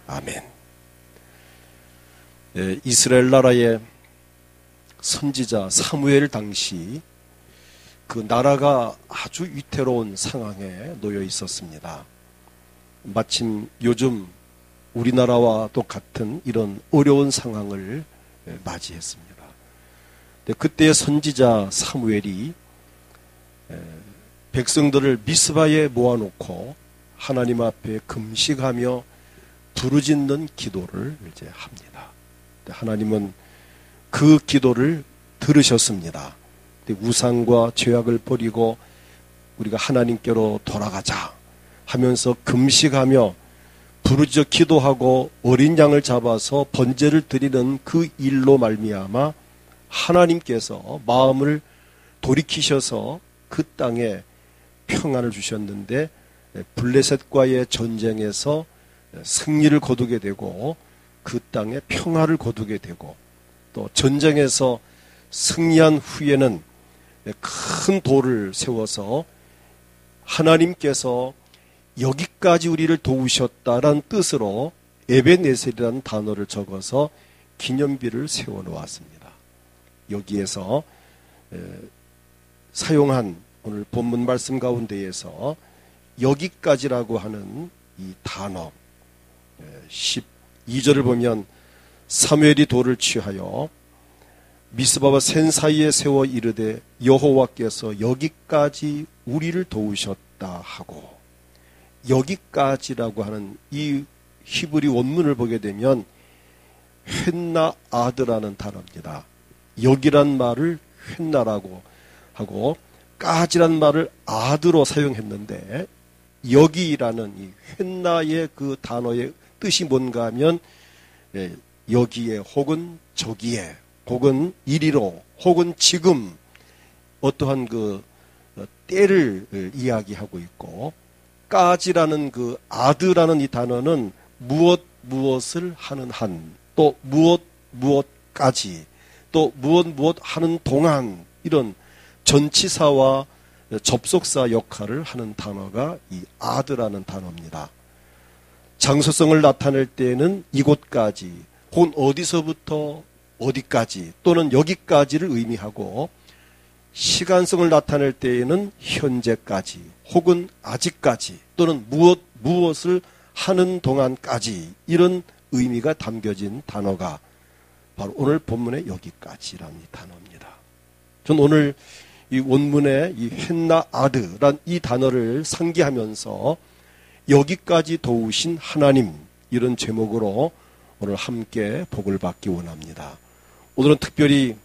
아멘. 이스라엘 나라의 선지자 사무엘 당시 그 나라가 아주 위태로운 상황에 놓여 있었습니다. 마침 요즘 우리나라와 똑같은 이런 어려운 상황을 맞이했습니다. 그때의 선지자 사무엘이 백성들을 미스바에 모아놓고 하나님 앞에 금식하며 부르짖는 기도를 이제 합니다. 하나님은 그 기도를 들으셨습니다. 우상과 죄악을 버리고 우리가 하나님께로 돌아가자 하면서 금식하며 부르짖어 기도하고 어린 양을 잡아서 번제를 드리는 그 일로 말미암아 하나님께서 마음을 돌이키셔서 그 땅에 평안을 주셨는데 블레셋과의 전쟁에서 승리를 거두게 되고 그 땅에 평화를 거두게 되고 또 전쟁에서 승리한 후에는 큰 돌을 세워서 하나님께서 여기까지 우리를 도우셨다라는 뜻으로 에벤에셀이라는 단어를 적어서 기념비를 세워놓았습니다. 여기에서 사용한 오늘 본문 말씀 가운데에서 여기까지라고 하는 이 단어 12절을 보면 사무엘이 돌을 취하여 미스바와 센 사이에 세워 이르되 여호와께서 여기까지 우리를 도우셨다 하고, 여기까지라고 하는 이 히브리 원문을 보게 되면 훻나 아드라는 단어입니다. 여기란 말을 훻나라고 하고 까지란 말을 아드로 사용했는데, 여기라는 이 훻나의 그 단어의 뜻이 뭔가 하면 여기에 혹은 저기에 혹은 이리로 혹은 지금 어떠한 그 때를 이야기하고 있고, 까지라는 그 아드라는 이 단어는 무엇을 하는 한, 또 무엇까지, 또 무엇 하는 동안, 이런 전치사와 접속사 역할을 하는 단어가 이 아드라는 단어입니다. 장소성을 나타낼 때에는 이곳까지 혹은 어디서부터 어디까지 또는 여기까지를 의미하고, 시간성을 나타낼 때에는 현재까지 혹은 아직까지 또는 무엇을 하는 동안까지, 이런 의미가 담겨진 단어가 바로 오늘 본문의 여기까지라는 이 단어입니다. 전 오늘 이 원문의 이 훻나 아드란 이 단어를 상기하면서 여기까지 도우신 하나님, 이런 제목으로 오늘 함께 복을 받기 원합니다. 오늘은 특별히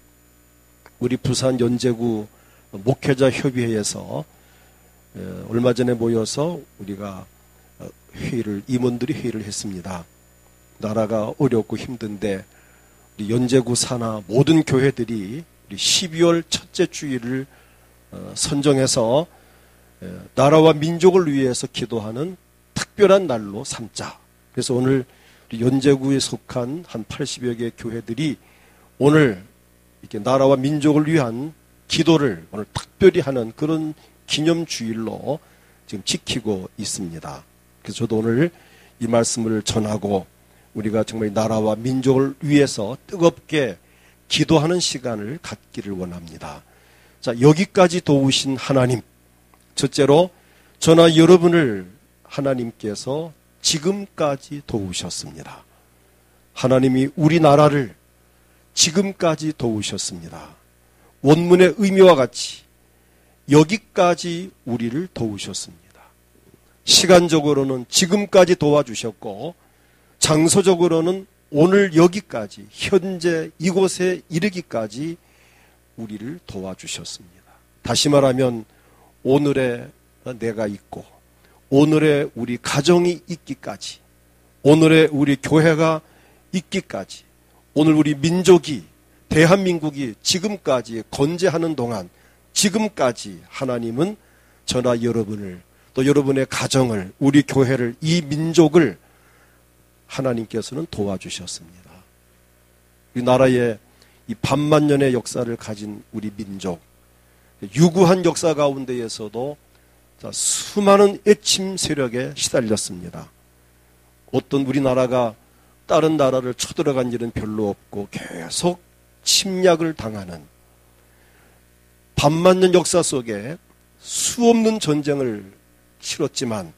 우리 부산 연제구 목회자 협의회에서 얼마 전에 모여서 우리가 임원들이 회의를 했습니다. 나라가 어렵고 힘든데 우리 연제구 산하 모든 교회들이 12월 첫째 주일을 선정해서 나라와 민족을 위해서 기도하는 특별한 날로 삼자. 그래서 오늘 연제구에 속한 한 80여 개 교회들이 오늘 이렇게 나라와 민족을 위한 기도를 오늘 특별히 하는 그런 기념주일로 지금 지키고 있습니다. 그래서 저도 오늘 이 말씀을 전하고 우리가 정말 나라와 민족을 위해서 뜨겁게 기도하는 시간을 갖기를 원합니다. 자, 여기까지 도우신 하나님. 첫째로 저나 여러분을 하나님께서 지금까지 도우셨습니다. 하나님이 우리나라를 지금까지 도우셨습니다. 원문의 의미와 같이 여기까지 우리를 도우셨습니다. 시간적으로는 지금까지 도와주셨고, 장소적으로는 오늘 여기까지, 현재 이곳에 이르기까지 우리를 도와주셨습니다. 다시 말하면 오늘의 내가 있고, 오늘의 우리 가정이 있기까지, 오늘의 우리 교회가 있기까지, 오늘 우리 민족이, 대한민국이 지금까지 건재하는 동안, 지금까지 하나님은 저나 여러분을, 또 여러분의 가정을, 우리 교회를, 이 민족을 하나님께서는 도와주셨습니다. 이 나라의 이 반만년의 역사를 가진 우리 민족, 유구한 역사 가운데에서도 수많은 애침 세력에 시달렸습니다. 어떤 우리나라가 다른 나라를 쳐들어간 일은 별로 없고 계속 침략을 당하는 반만년 역사 속에 수없는 전쟁을 치렀지만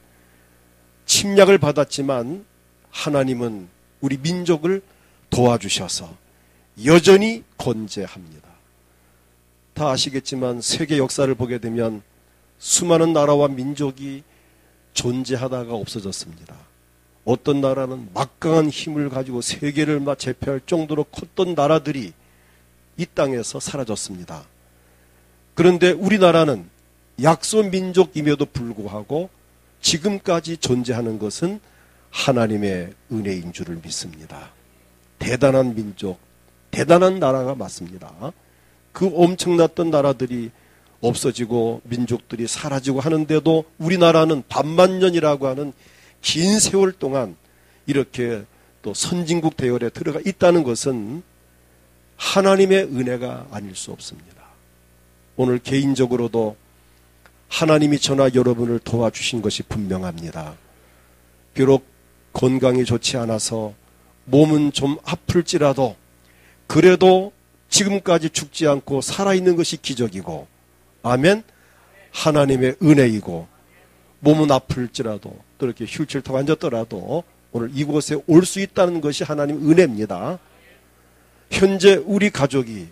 침략을 받았지만 하나님은 우리 민족을 도와주셔서 여전히 건재합니다. 다 아시겠지만 세계 역사를 보게 되면 수많은 나라와 민족이 존재하다가 없어졌습니다. 어떤 나라는 막강한 힘을 가지고 세계를 제패할 정도로 컸던 나라들이 이 땅에서 사라졌습니다. 그런데 우리나라는 약소 민족임에도 불구하고 지금까지 존재하는 것은 하나님의 은혜인 줄을 믿습니다. 대단한 민족, 대단한 나라가 맞습니다. 그 엄청났던 나라들이 없어지고 민족들이 사라지고 하는데도 우리나라는 반만년이라고 하는 긴 세월 동안 이렇게 또 선진국 대열에 들어가 있다는 것은 하나님의 은혜가 아닐 수 없습니다. 오늘 개인적으로도 하나님이 저나 여러분을 도와주신 것이 분명합니다. 비록 건강이 좋지 않아서 몸은 좀 아플지라도 그래도 지금까지 죽지 않고 살아있는 것이 기적이고, 아멘. 하나님의 은혜이고, 몸은 아플지라도 또 이렇게 휠체어 타고 앉았더라도 오늘 이곳에 올 수 있다는 것이 하나님 은혜입니다. 현재 우리 가족이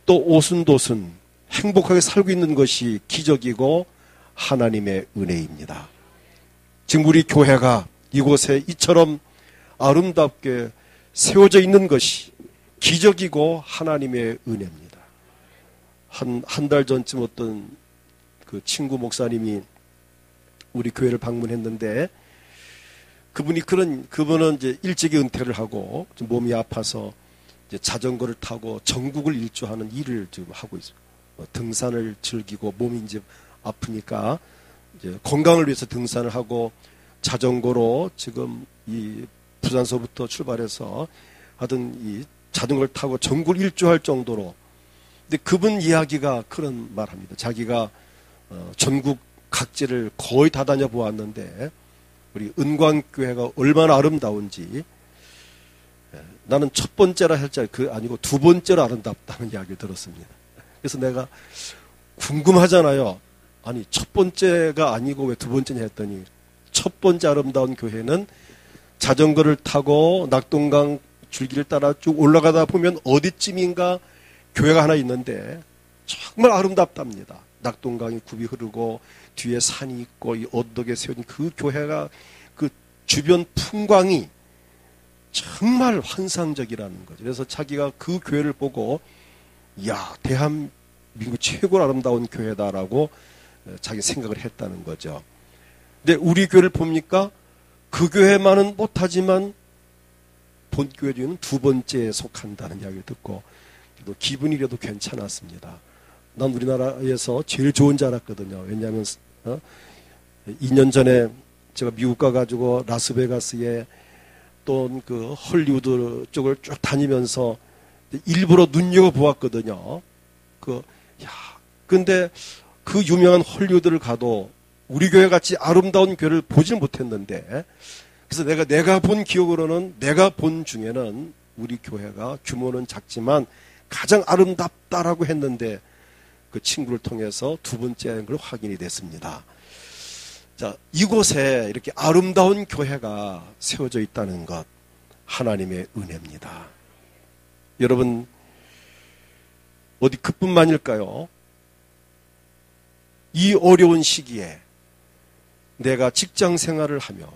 또 오순도순 행복하게 살고 있는 것이 기적이고 하나님의 은혜입니다. 지금 우리 교회가 이곳에 이처럼 아름답게 세워져 있는 것이 기적이고 하나님의 은혜입니다. 한 달 전쯤 어떤 그 친구 목사님이 우리 교회를 방문했는데 그분은 이제 일찍이 은퇴를 하고 좀 몸이 아파서 이제 자전거를 타고 전국을 일주하는 일을 지금 하고 있어요. 등산을 즐기고 몸이 이제 아프니까 이제 건강을 위해서 등산을 하고 자전거로 지금 이 부산서부터 출발해서 하여튼 이 자전거를 타고 전국을 일주할 정도로. 근데 그분 이야기가 그런 말합니다. 자기가 전국 각지를 거의 다 다녀보았는데 우리 은광교회가 얼마나 아름다운지, 나는 첫 번째라 할지 아니고 두 번째로 아름답다는 이야기를 들었습니다. 그래서 내가 궁금하잖아요. 아니 첫 번째가 아니고 왜 두 번째냐 했더니 첫 번째 아름다운 교회는 자전거를 타고 낙동강 줄기를 따라 쭉 올라가다 보면 어디쯤인가 교회가 하나 있는데 정말 아름답답니다. 낙동강이 굽이 흐르고 뒤에 산이 있고 이 언덕에 세워진 그 교회가 그 주변 풍광이 정말 환상적이라는 거죠. 그래서 자기가 그 교회를 보고 야, 대한민국 최고로 아름다운 교회다라고 자기 생각을 했다는 거죠. 근데 우리 교회를 봅니까? 그 교회만은 못하지만 본교회는 두 번째에 속한다는 이야기를 듣고 또 기분이라도 괜찮았습니다. 난 우리나라에서 제일 좋은 줄 알았거든요. 왜냐하면 2년 전에 제가 미국 가가지고 라스베가스에 또 그 헐리우드 쪽을 쭉 다니면서 일부러 눈여겨보았거든요. 근데 그 유명한 헐리우드를 가도 우리 교회 같이 아름다운 교회를 보지는 못했는데, 그래서 내가 본 기억으로는 내가 본 중에는 우리 교회가 규모는 작지만 가장 아름답다라고 했는데 그 친구를 통해서 두 번째인 걸 확인이 됐습니다. 자, 이곳에 이렇게 아름다운 교회가 세워져 있다는 것, 하나님의 은혜입니다. 여러분, 어디 그뿐만일까요? 이 어려운 시기에 내가 직장 생활을 하며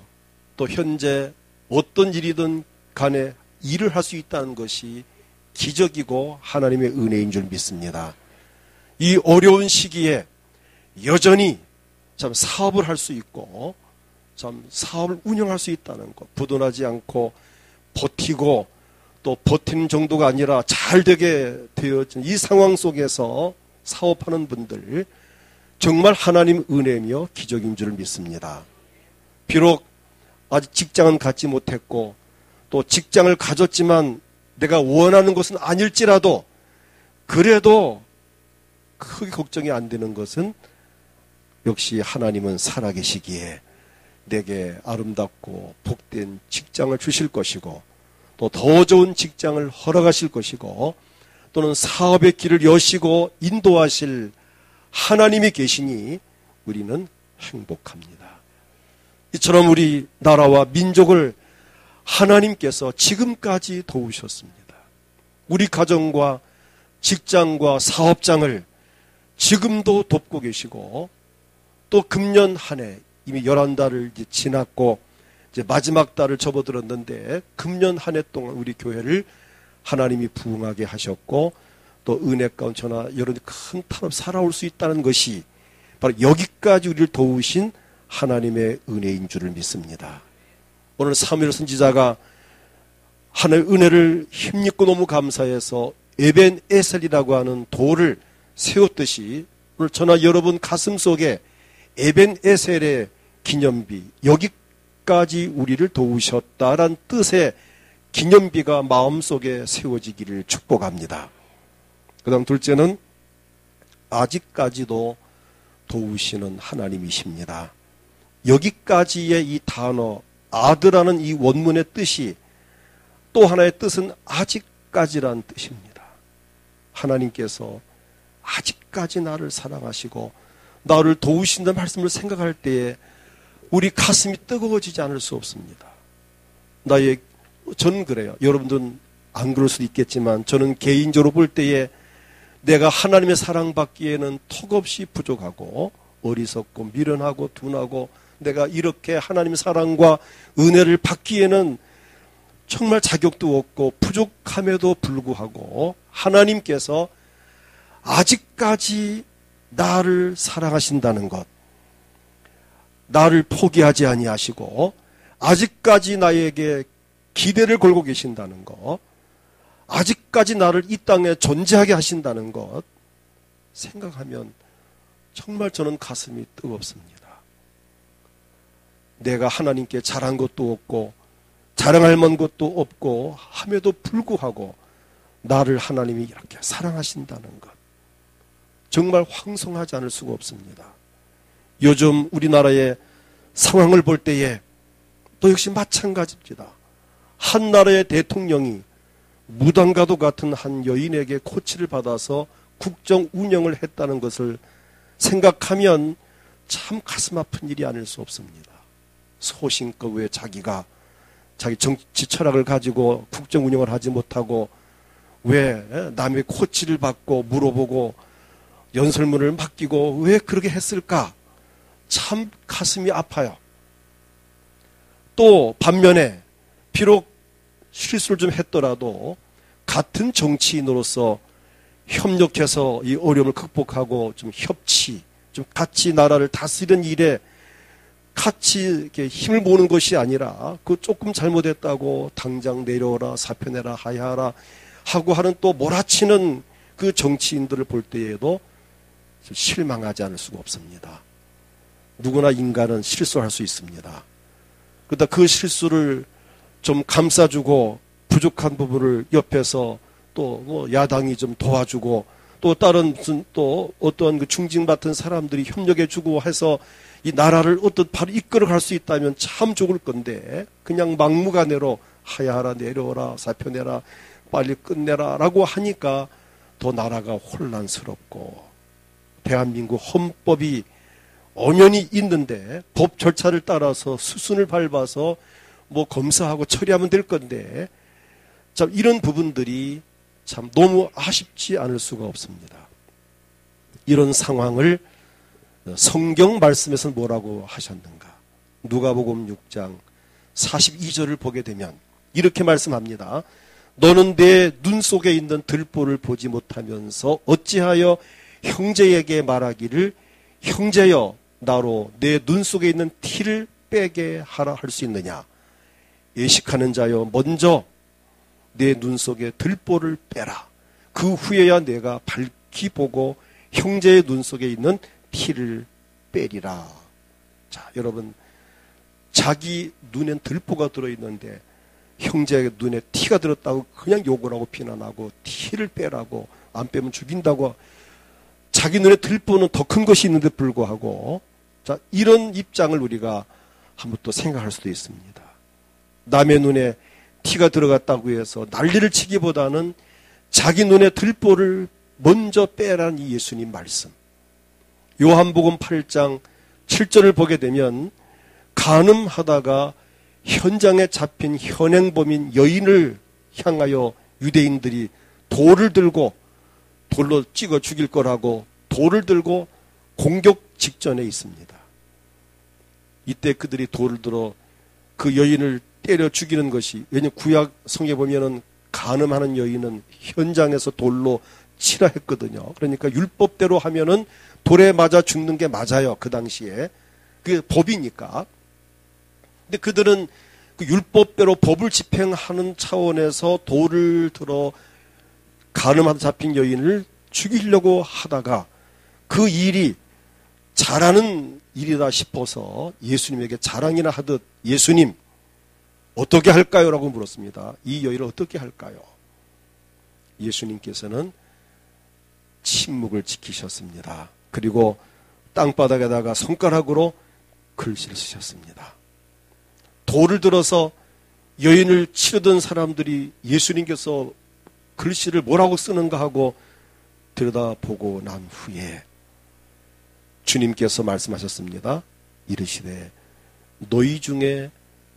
또 현재 어떤 일이든 간에 일을 할 수 있다는 것이 기적이고 하나님의 은혜인 줄 믿습니다. 이 어려운 시기에 여전히 참 사업을 할 수 있고 참 사업을 운영할 수 있다는 것, 부도나지 않고 버티고 또 버티는 정도가 아니라 잘 되게 되어진 이 상황 속에서 사업하는 분들 정말 하나님 은혜며 기적인 줄 믿습니다. 비록 아직 직장은 갖지 못했고 또 직장을 가졌지만 내가 원하는 것은 아닐지라도 그래도 크게 걱정이 안 되는 것은 역시 하나님은 살아계시기에 내게 아름답고 복된 직장을 주실 것이고 또 더 좋은 직장을 허락하실 것이고 또는 사업의 길을 여시고 인도하실 하나님이 계시니 우리는 행복합니다. 이처럼 우리 나라와 민족을 하나님께서 지금까지 도우셨습니다. 우리 가정과 직장과 사업장을 지금도 돕고 계시고 또 금년 한 해 이미 11달을 지났고 이제 마지막 달을 접어들었는데 금년 한 해 동안 우리 교회를 하나님이 부흥하게 하셨고 또 은혜 가운데 저나 여러분이 큰 탄업 살아올 수 있다는 것이 바로 여기까지 우리를 도우신 하나님의 은혜인 줄을 믿습니다. 오늘 사무엘 선지자가 하나님의 은혜를 힘입고 너무 감사해서 에벤에셀이라고 하는 돌을 세웠듯이 오늘 저나 여러분 가슴 속에 에벤에셀의 기념비, 여기까지 우리를 도우셨다란 뜻의 기념비가 마음속에 세워지기를 축복합니다. 그 다음 둘째는 아직까지도 도우시는 하나님이십니다. 여기까지의 이 단어 아드라는 이 원문의 뜻이 또 하나의 뜻은 아직까지란 뜻입니다. 하나님께서 아직까지 나를 사랑하시고 나를 도우신다는 말씀을 생각할 때에 우리 가슴이 뜨거워지지 않을 수 없습니다. 저는 그래요. 여러분들은 안 그럴 수도 있겠지만 저는 개인적으로 볼 때에 내가 하나님의 사랑받기에는 턱없이 부족하고 어리석고 미련하고 둔하고 내가 이렇게 하나님의 사랑과 은혜를 받기에는 정말 자격도 없고 부족함에도 불구하고 하나님께서 아직까지 나를 사랑하신다는 것, 나를 포기하지 아니하시고 아직까지 나에게 기대를 걸고 계신다는 것, 아직까지 나를 이 땅에 존재하게 하신다는 것 생각하면 정말 저는 가슴이 뜨겁습니다. 내가 하나님께 잘한 것도 없고 자랑할 만한 것도 없고 함에도 불구하고 나를 하나님이 이렇게 사랑하신다는 것 정말 황송하지 않을 수가 없습니다. 요즘 우리나라의 상황을 볼 때에 또 역시 마찬가지입니다. 한 나라의 대통령이 무당과도 같은 한 여인에게 코치를 받아서 국정 운영을 했다는 것을 생각하면 참 가슴 아픈 일이 아닐 수 없습니다. 소신껏 왜 자기가 자기 정치 철학을 가지고 국정 운영을 하지 못하고 왜 남의 코치를 받고 물어보고 연설문을 맡기고 왜 그렇게 했을까? 참 가슴이 아파요. 또 반면에 비록 실수를 좀 했더라도 같은 정치인으로서 협력해서 이 어려움을 극복하고 좀 좀 같이 나라를 다스리는 일에 같이 이렇게 힘을 모으는 것이 아니라 그 조금 잘못했다고 당장 내려오라, 사표내라, 하야하라 하고 하는 또 몰아치는 그 정치인들을 볼 때에도 실망하지 않을 수가 없습니다. 누구나 인간은 실수할 수 있습니다. 그러다 그 실수를 좀 감싸주고 부족한 부분을 옆에서 또 뭐 야당이 좀 도와주고 또 다른 무슨 또 어떠한 그 중징받은 사람들이 협력해주고 해서 이 나라를 어떤 바로 이끌어갈 수 있다면 참 좋을 건데 그냥 막무가내로 하야하라, 내려오라, 사표내라, 빨리 끝내라 라고 하니까 더 나라가 혼란스럽고 대한민국 헌법이 엄연히 있는데 법 절차를 따라서 수순을 밟아서 뭐 검사하고 처리하면 될 건데 참 이런 부분들이 참 너무 아쉽지 않을 수가 없습니다. 이런 상황을 성경 말씀에서 뭐라고 하셨는가? 누가복음 6장 42절을 보게 되면 이렇게 말씀합니다. 너는 내 눈 속에 있는 들보를 보지 못하면서 어찌하여 형제에게 말하기를 형제여 나로 내 눈 속에 있는 티를 빼게 하라 할 수 있느냐? 예식하는 자여 먼저 내 눈 속에 들보를 빼라. 그 후에야 내가 밝히 보고 형제의 눈 속에 있는 티를 빼리라. 자, 여러분 자기 눈엔 들보가 들어있는데 형제의 눈에 티가 들었다고 그냥 욕을 하고 비난하고 티를 빼라고 안 빼면 죽인다고 자기 눈에 들보는 더 큰 것이 있는데 불구하고 자, 이런 입장을 우리가 한번 또 생각할 수도 있습니다. 남의 눈에 티가 들어갔다고 해서 난리를 치기보다는 자기 눈에 들보를 먼저 빼라는 이 예수님 말씀. 요한복음 8장 7절을 보게 되면 간음하다가 현장에 잡힌 현행범인 여인을 향하여 유대인들이 돌을 들고 돌로 찍어 죽일 거라고 돌을 들고 공격 직전에 있습니다. 이때 그들이 돌을 들어 그 여인을 때려 죽이는 것이, 왜냐하면 구약 성경에 보면은 간음하는 여인은 현장에서 돌로 치라 했거든요. 그러니까 율법대로 하면은 돌에 맞아 죽는 게 맞아요. 그 당시에. 그게 법이니까. 근데 그들은 그 율법대로 법을 집행하는 차원에서 돌을 들어 간음하다 잡힌 여인을 죽이려고 하다가 그 일이 잘하는 일이다 싶어서 예수님에게 자랑이나 하듯 예수님 어떻게 할까요? 라고 물었습니다. 이 여인을 어떻게 할까요? 예수님께서는 침묵을 지키셨습니다. 그리고 땅바닥에다가 손가락으로 글씨를 쓰셨습니다. 돌을 들어서 여인을 치르던 사람들이 예수님께서 글씨를 뭐라고 쓰는가 하고 들여다보고 난 후에 주님께서 말씀하셨습니다. 이르시되 너희 중에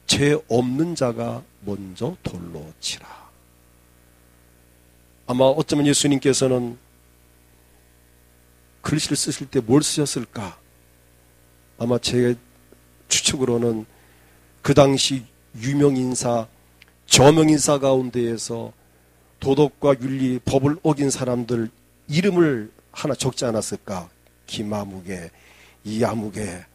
죄 없는 자가 먼저 돌로 치라. 아마 어쩌면 예수님께서는 글씨를 쓰실 때 뭘 쓰셨을까? 아마 제 추측으로는 그 당시 유명인사, 저명인사 가운데에서 도덕과 윤리, 법을 어긴 사람들 이름을 하나 적지 않았을까? 김아무개, 이아무개,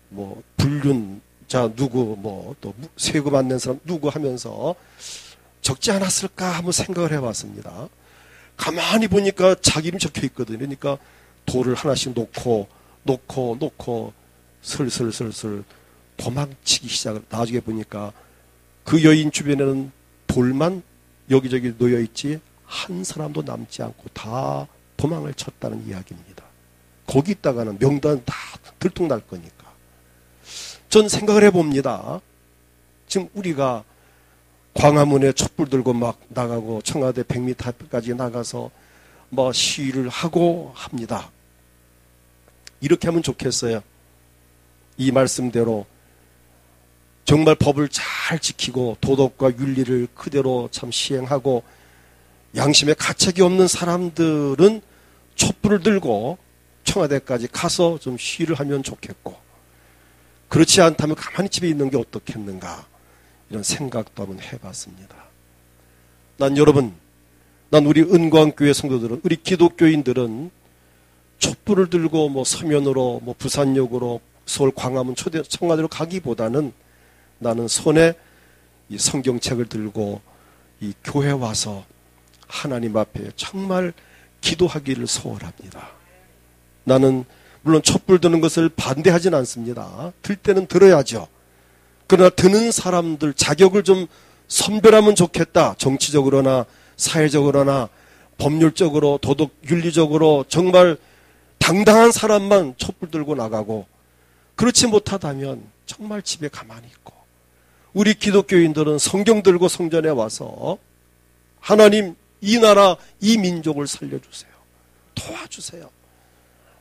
뭐 불륜자 누구, 뭐 또 세금 안 낸 사람 누구 하면서 적지 않았을까 한번 생각을 해봤습니다. 가만히 보니까 자기 이름 적혀 있거든요. 그러니까 돌을 하나씩 놓고 슬슬 도망치기 시작을. 나중에 보니까 그 여인 주변에는 돌만 여기저기 놓여있지 한 사람도 남지 않고 다 도망을 쳤다는 이야기입니다. 거기 있다가는 명단 다 들통날 거니까. 전 생각을 해봅니다. 지금 우리가 광화문에 촛불 들고 막 나가고 청와대 100m 앞까지 나가서 뭐 시위를 하고 합니다. 이렇게 하면 좋겠어요. 이 말씀대로 정말 법을 잘 지키고 도덕과 윤리를 그대로 참 시행하고 양심에 가책이 없는 사람들은 촛불을 들고 청와대까지 가서 좀 시위를 하면 좋겠고, 그렇지 않다면 가만히 집에 있는 게 어떻겠는가, 이런 생각도 한번 해봤습니다. 난 우리 은광교회 성도들은, 우리 기독교인들은 촛불을 들고 뭐 서면으로 뭐 부산역으로 서울 광화문 청와대로 가기보다는 나는 손에 이 성경책을 들고 이 교회 와서 하나님 앞에 정말 기도하기를 소원합니다. 나는 물론 촛불 드는 것을 반대하진 않습니다. 들 때는 들어야죠. 그러나 드는 사람들 자격을 좀 선별하면 좋겠다. 정치적으로나 사회적으로나 법률적으로 도덕 윤리적으로 정말 당당한 사람만 촛불 들고 나가고, 그렇지 못하다면 정말 집에 가만히 있고, 우리 기독교인들은 성경 들고 성전에 와서 하나님 이 나라 이 민족을 살려주세요. 도와주세요.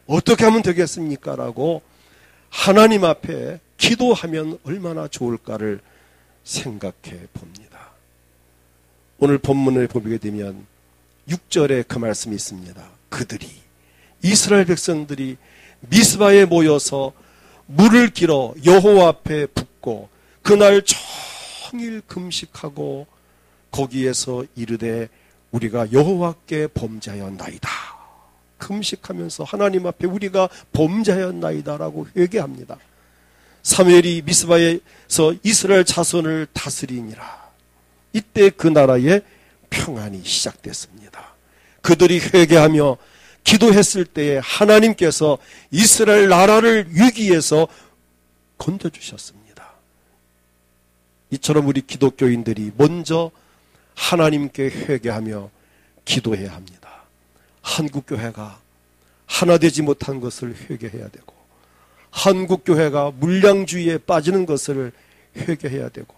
어떻게 하면 되겠습니까? 라고 하나님 앞에 기도하면 얼마나 좋을까를 생각해 봅니다. 오늘 본문을 보게 되면 6절에 그 말씀이 있습니다. 그들이, 이스라엘 백성들이 미스바에 모여서 물을 길어 여호와 앞에 붓고 그날 종일 금식하고 거기에서 이르되 우리가 여호와께 범죄하였나이다. 금식하면서 하나님 앞에 우리가 범죄하였나이다라고 회개합니다. 사무엘이 미스바에서 이스라엘 자손을 다스리니라. 이때 그 나라에 평안이 시작됐습니다. 그들이 회개하며 기도했을 때에 하나님께서 이스라엘 나라를 위기에서 건져주셨습니다. 이처럼 우리 기독교인들이 먼저 하나님께 회개하며 기도해야 합니다. 한국교회가 하나 되지 못한 것을 회개해야 되고, 한국교회가 물량주의에 빠지는 것을 회개해야 되고,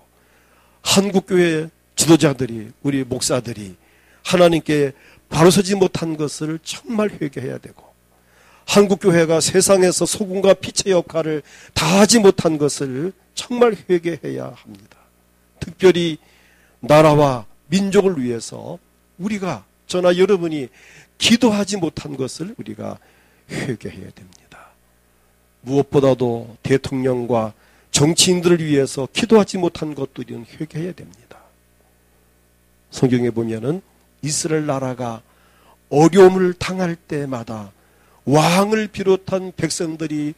한국교회 지도자들이, 우리 목사들이 하나님께 바로 서지 못한 것을 정말 회개해야 되고, 한국교회가 세상에서 소금과 빛의 역할을 다하지 못한 것을 정말 회개해야 합니다. 특별히 나라와 민족을 위해서 우리가, 저나 여러분이 기도하지 못한 것을 우리가 회개해야 됩니다. 무엇보다도 대통령과 정치인들을 위해서 기도하지 못한 것도 우리는 회개해야 됩니다. 성경에 보면은 이스라엘 나라가 어려움을 당할 때마다 왕을 비롯한 백성들이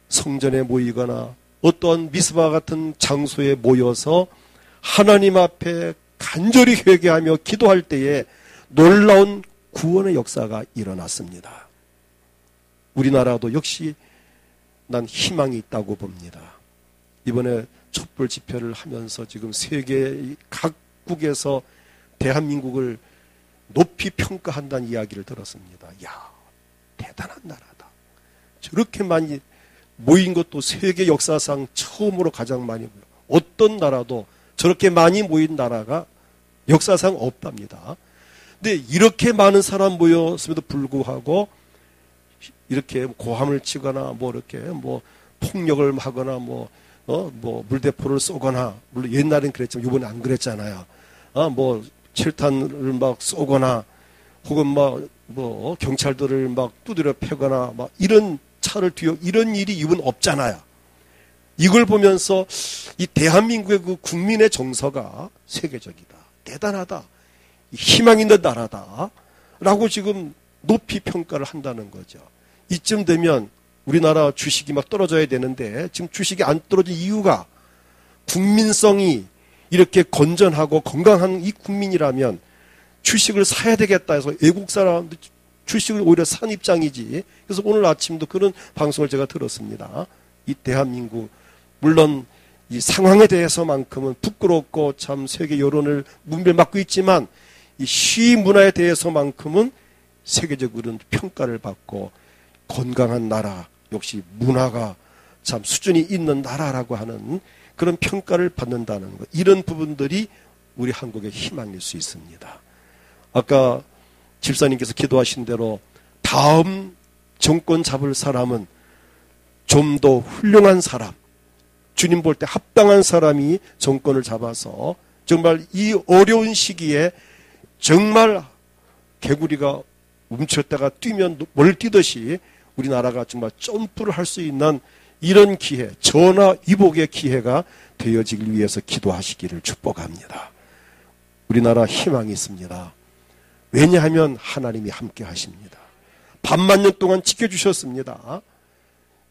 성전에 모이거나 어떠한 미스바 같은 장소에 모여서 하나님 앞에 간절히 회개하며 기도할 때에 놀라운 구원의 역사가 일어났습니다. 우리나라도 역시 난 희망이 있다고 봅니다. 이번에 촛불 집회를 하면서 지금 세계 각국에서 대한민국을 높이 평가한다는 이야기를 들었습니다. 야, 대단한 나라다. 저렇게 많이 모인 것도 세계 역사상 처음으로 가장 많이 모여. 어떤 나라도 저렇게 많이 모인 나라가 역사상 없답니다. 근데 이렇게 많은 사람 모였음에도 불구하고 이렇게 고함을 치거나 이렇게 폭력을 하거나 물대포를 쏘거나, 물론 옛날엔 그랬지만 이번에 안 그랬잖아요. 철탄을 막 쏘거나 혹은 경찰들을 막 두드려 패거나 이런 차를 이런 일이 이번 없잖아요. 이걸 보면서 이 대한민국의 그 국민의 정서가 세계적이다. 대단하다. 희망 있는 나라다. 라고 지금 높이 평가를 한다는 거죠. 이쯤 되면 우리나라 주식이 막 떨어져야 되는데 지금 주식이 안 떨어진 이유가 국민성이 이렇게 건전하고 건강한 이 국민이라면 주식을 사야 되겠다 해서 외국 사람들 주식을 오히려 산 입장이지. 그래서 오늘 아침도 그런 방송을 제가 들었습니다. 이 대한민국, 물론 이 상황에 대해서만큼은 부끄럽고 참 세계 여론을 문별받고 있지만 이 시 문화에 대해서만큼은 세계적으로는 평가를 받고 건강한 나라, 역시 문화가 참 수준이 있는 나라라고 하는 그런 평가를 받는다는 것. 이런 부분들이 우리 한국의 희망일 수 있습니다. 아까 집사님께서 기도하신 대로 다음 정권 잡을 사람은 좀 더 훌륭한 사람, 주님 볼 때 합당한 사람이 정권을 잡아서 정말 이 어려운 시기에 정말 개구리가 움츠렸다가 뛰면 뭘 뛰듯이 우리나라가 정말 점프를 할 수 있는 이런 기회, 전화위복의 기회가 되어지길 위해서 기도하시기를 축복합니다. 우리나라 희망이 있습니다. 왜냐하면 하나님이 함께 하십니다. 반만 년 동안 지켜주셨습니다.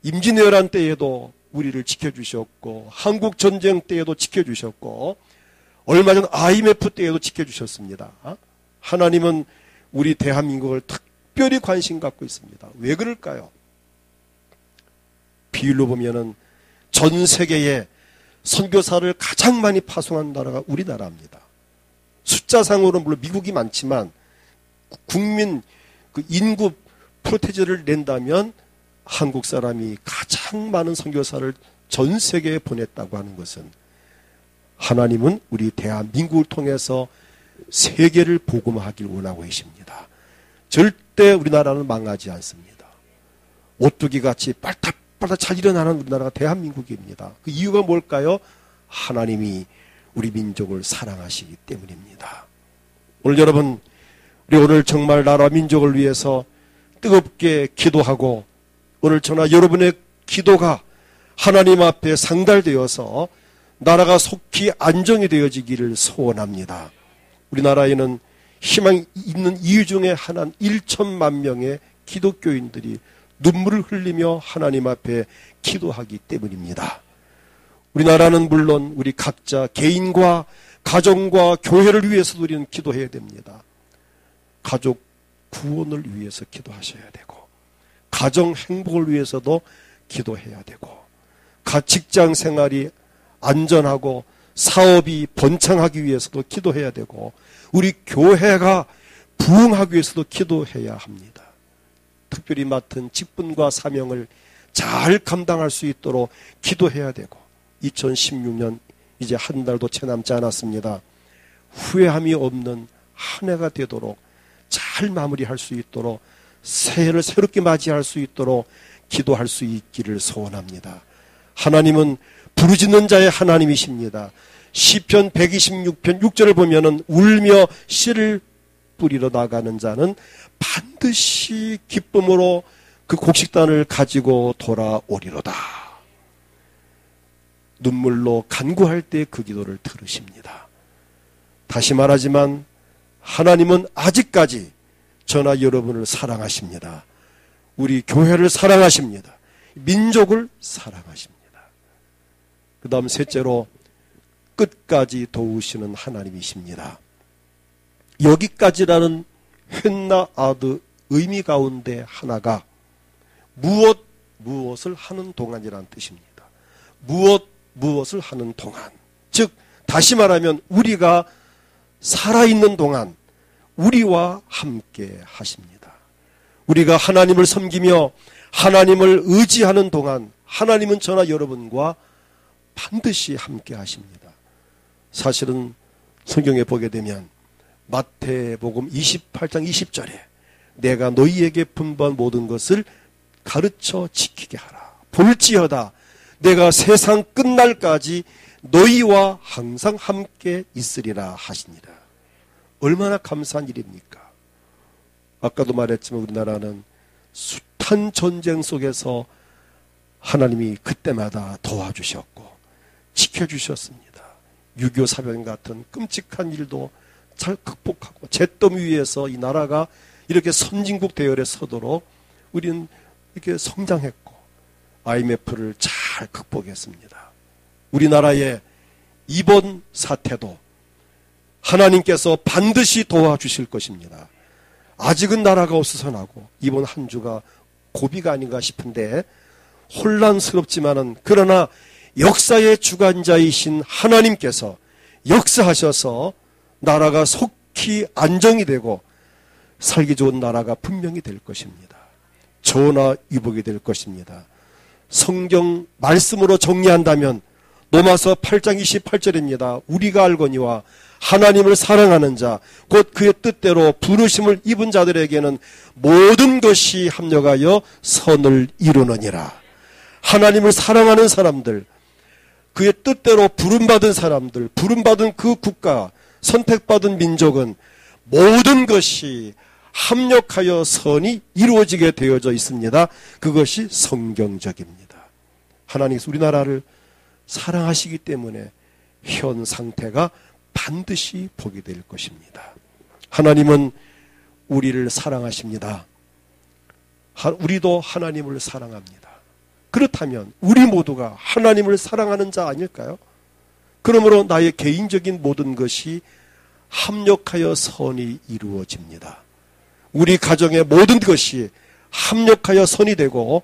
임진왜란 때에도 우리를 지켜주셨고, 한국전쟁 때에도 지켜주셨고, 얼마 전 IMF 때에도 지켜주셨습니다. 하나님은 우리 대한민국을 특별히 관심 갖고 있습니다. 왜 그럴까요? 비율로 보면은 전 세계에 선교사를 가장 많이 파송한 나라가 우리나라입니다. 숫자상으로는 물론 미국이 많지만 국민 그 인구 프로테이지를 낸다면 한국 사람이 가장 많은 선교사를 전 세계에 보냈다고 하는 것은 하나님은 우리 대한민국을 통해서 세계를 복음화하길 원하고 계십니다. 절대 우리나라는 망하지 않습니다. 오뚜기같이 빨딱빨딱 잘 일어나는 우리나라가 대한민국입니다. 그 이유가 뭘까요? 하나님이 우리 민족을 사랑하시기 때문입니다. 오늘 여러분, 우리 오늘 정말 나라 민족을 위해서 뜨겁게 기도하고 오늘 저나 여러분의 기도가 하나님 앞에 상달되어서 나라가 속히 안정이 되어지기를 소원합니다. 우리나라에는 희망이 있는 이유 중에 하나는 1천만 명의 기독교인들이 눈물을 흘리며 하나님 앞에 기도하기 때문입니다. 우리나라는 물론 우리 각자 개인과 가정과 교회를 위해서도 우리는 기도해야 됩니다. 가족 구원을 위해서 기도하셔야 되고, 가정 행복을 위해서도 기도해야 되고, 직장 생활이 안전하고 사업이 번창하기 위해서도 기도해야 되고, 우리 교회가 부흥하기 위해서도 기도해야 합니다. 특별히 맡은 직분과 사명을 잘 감당할 수 있도록 기도해야 되고, 2016년 이제 한 달도 채 남지 않았습니다. 후회함이 없는 한 해가 되도록, 잘 마무리할 수 있도록, 새해를 새롭게 맞이할 수 있도록 기도할 수 있기를 소원합니다. 하나님은 부르짖는 자의 하나님이십니다. 시편 126편 6절을 보면은 울며 씨를 뿌리러 나가는 자는 반드시 기쁨으로 그 곡식단을 가지고 돌아오리로다. 눈물로 간구할 때 그 기도를 들으십니다. 다시 말하지만 하나님은 아직까지 저나 여러분을 사랑하십니다. 우리 교회를 사랑하십니다. 민족을 사랑하십니다. 그 다음 셋째로 끝까지 도우시는 하나님이십니다. 여기까지라는 헨나아드 의미 가운데 하나가 무엇을 하는 동안이라는 뜻입니다. 무엇을 하는 동안. 즉 다시 말하면 우리가 살아있는 동안 우리와 함께 하십니다. 우리가 하나님을 섬기며 하나님을 의지하는 동안 하나님은 저나 여러분과 반드시 함께 하십니다. 사실은 성경에 보게 되면 마태복음 28장 20절에 내가 너희에게 분부한 모든 것을 가르쳐 지키게 하라. 볼지어다 내가 세상 끝날까지 너희와 항상 함께 있으리라 하시니라. 얼마나 감사한 일입니까? 아까도 말했지만 우리나라는 숱한 전쟁 속에서 하나님이 그때마다 도와주셨고 지켜주셨습니다. 6.25 사변 같은 끔찍한 일도 잘 극복하고 잿더미 위에서 이 나라가 이렇게 선진국 대열에 서도록 우리는 이렇게 성장했고 IMF를 잘 극복했습니다. 우리나라의 이번 사태도 하나님께서 반드시 도와주실 것입니다. 아직은 나라가 없어서 나고 이번 한 주가 고비가 아닌가 싶은데 혼란스럽지만은 그러나 역사의 주관자이신 하나님께서 역사하셔서 나라가 속히 안정이 되고 살기 좋은 나라가 분명히 될 것입니다. 전화 위복이 될 것입니다. 성경 말씀으로 정리한다면 로마서 8장 28절입니다. 우리가 알거니와 하나님을 사랑하는 자, 곧 그의 뜻대로 부르심을 입은 자들에게는 모든 것이 합력하여 선을 이루느니라. 하나님을 사랑하는 사람들, 그의 뜻대로 부름받은 사람들, 부름받은 그 국가, 선택받은 민족은 모든 것이 합력하여 선이 이루어지게 되어져 있습니다. 그것이 성경적입니다. 하나님께서 우리나라를 사랑하시기 때문에 현 상태가 반드시 복이 될 것입니다. 하나님은 우리를 사랑하십니다. 우리도 하나님을 사랑합니다. 그렇다면 우리 모두가 하나님을 사랑하는 자 아닐까요? 그러므로 나의 개인적인 모든 것이 합력하여 선이 이루어집니다. 우리 가정의 모든 것이 합력하여 선이 되고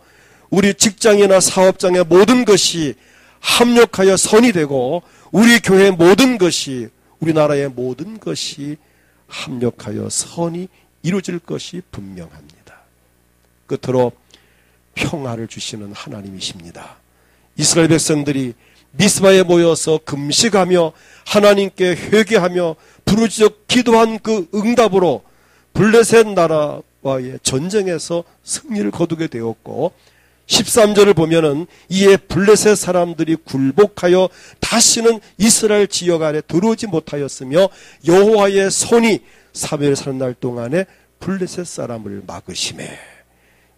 우리 직장이나 사업장의 모든 것이 합력하여 선이 되고 우리 교회의 모든 것이 우리나라의 모든 것이 합력하여 선이 이루어질 것이 분명합니다. 끝으로 평화를 주시는 하나님이십니다. 이스라엘 백성들이 미스바에 모여서 금식하며 하나님께 회개하며 부르짖어 기도한 그 응답으로 블레셋 나라와의 전쟁에서 승리를 거두게 되었고 13절을 보면은 이에 블레셋 사람들이 굴복하여 다시는 이스라엘 지역 안에 들어오지 못하였으며 여호와의 손이 사무엘 사는 날 동안에 블레셋 사람을 막으시매.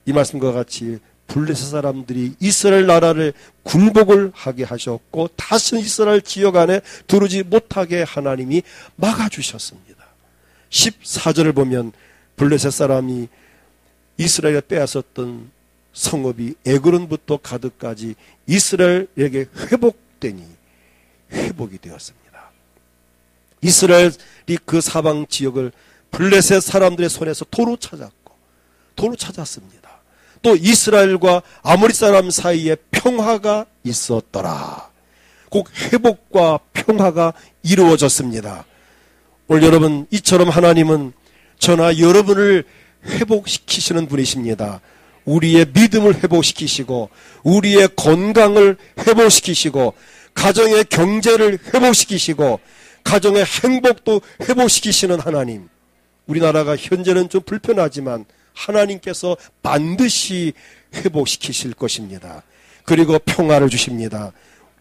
이 말씀과 같이 블레셋 사람들이 이스라엘 나라를 굴복을 하게 하셨고 다시는 이스라엘 지역 안에 들어오지 못하게 하나님이 막아주셨습니다. 14절을 보면 블레셋 사람이 이스라엘에 빼앗았던 성읍이 에그론부터 가드까지 이스라엘에게 회복되니 회복이 되었습니다. 이스라엘이 그 사방 지역을 블레셋 사람들의 손에서 도로 찾았습니다. 또 이스라엘과 아모리 사람 사이에 평화가 있었더라. 꼭 회복과 평화가 이루어졌습니다. 오늘 여러분 이처럼 하나님은 저나 여러분을 회복시키시는 분이십니다. 우리의 믿음을 회복시키시고 우리의 건강을 회복시키시고 가정의 경제를 회복시키시고 가정의 행복도 회복시키시는 하나님, 우리나라가 현재는 좀 불편하지만 하나님께서 반드시 회복시키실 것입니다. 그리고 평화를 주십니다.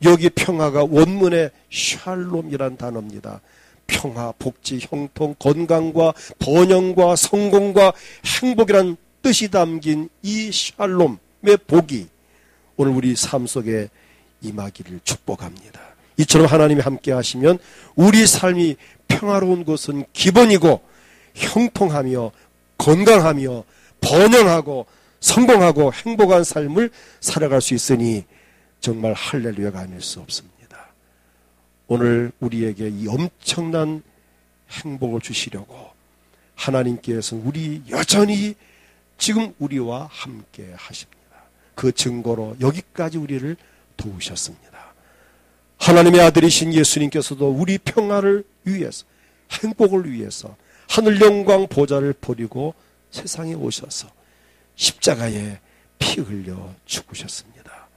여기 평화가 원문의 샬롬이란 단어입니다. 평화, 복지, 형통, 건강과 번영과 성공과 행복이란 뜻이 담긴 이 샬롬의 복이 오늘 우리 삶 속에 임하기를 축복합니다. 이처럼 하나님이 함께 하시면 우리 삶이 평화로운 것은 기본이고 형통하며 건강하며 번영하고 성공하고 행복한 삶을 살아갈 수 있으니 정말 할렐루야가 아닐 수 없습니다. 오늘 우리에게 이 엄청난 행복을 주시려고 하나님께서는 우리 여전히 지금 우리와 함께 하십니다. 그 증거로 여기까지 우리를 도우셨습니다. 하나님의 아들이신 예수님께서도 우리 평화를 위해서, 행복을 위해서 하늘 영광 보좌를 버리고 세상에 오셔서 십자가에 피 흘려 죽으셨습니다.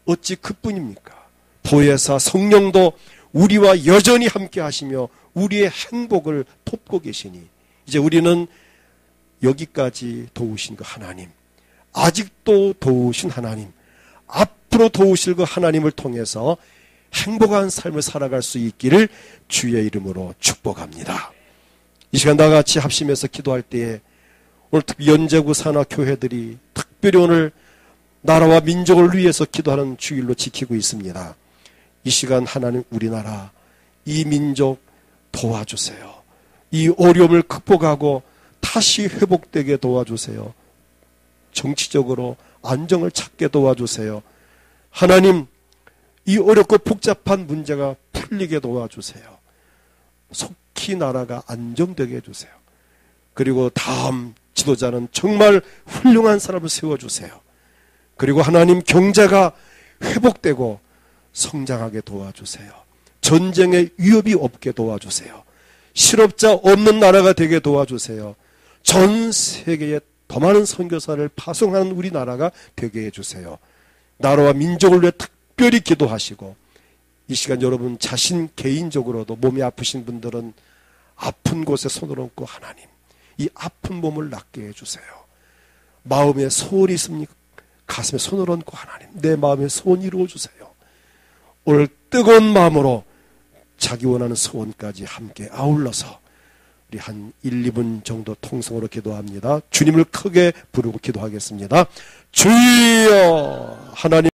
어찌 그뿐입니까? 보혜사 성령도 우리와 여전히 함께 하시며 우리의 행복을 돕고 계시니 이제 우리는 여기까지 도우신 그 하나님, 아직도 도우신 하나님, 앞으로 도우실 그 하나님을 통해서 행복한 삶을 살아갈 수 있기를 주의 이름으로 축복합니다. 이 시간 다 같이 합심해서 기도할 때에 오늘 특히 연제구 산하 교회들이 특별히 오늘 나라와 민족을 위해서 기도하는 주일로 지키고 있습니다. 이 시간 하나님 우리나라 이 민족 도와주세요. 이 어려움을 극복하고 다시 회복되게 도와주세요. 정치적으로 안정을 찾게 도와주세요. 하나님 이 어렵고 복잡한 문제가 풀리게 도와주세요. 속히 나라가 안정되게 해주세요. 그리고 다음 지도자는 정말 훌륭한 사람을 세워주세요. 그리고 하나님 경제가 회복되고 성장하게 도와주세요. 전쟁의 위협이 없게 도와주세요. 실업자 없는 나라가 되게 도와주세요. 전 세계에 더 많은 선교사를 파송하는 우리나라가 되게 해주세요. 나라와 민족을 위해 특별히 기도하시고 이 시간 여러분 자신 개인적으로도 몸이 아프신 분들은 아픈 곳에 손을 얹고 하나님 이 아픈 몸을 낫게 해주세요. 마음에 소원이 있습니까? 가슴에 손을 얹고 하나님 내 마음의 소원 이루어주세요. 오늘 뜨거운 마음으로 자기 원하는 소원까지 함께 아울러서 우리 한 1, 2분 정도 통성으로 기도합니다. 주님을 크게 부르고 기도하겠습니다. 주여 하나님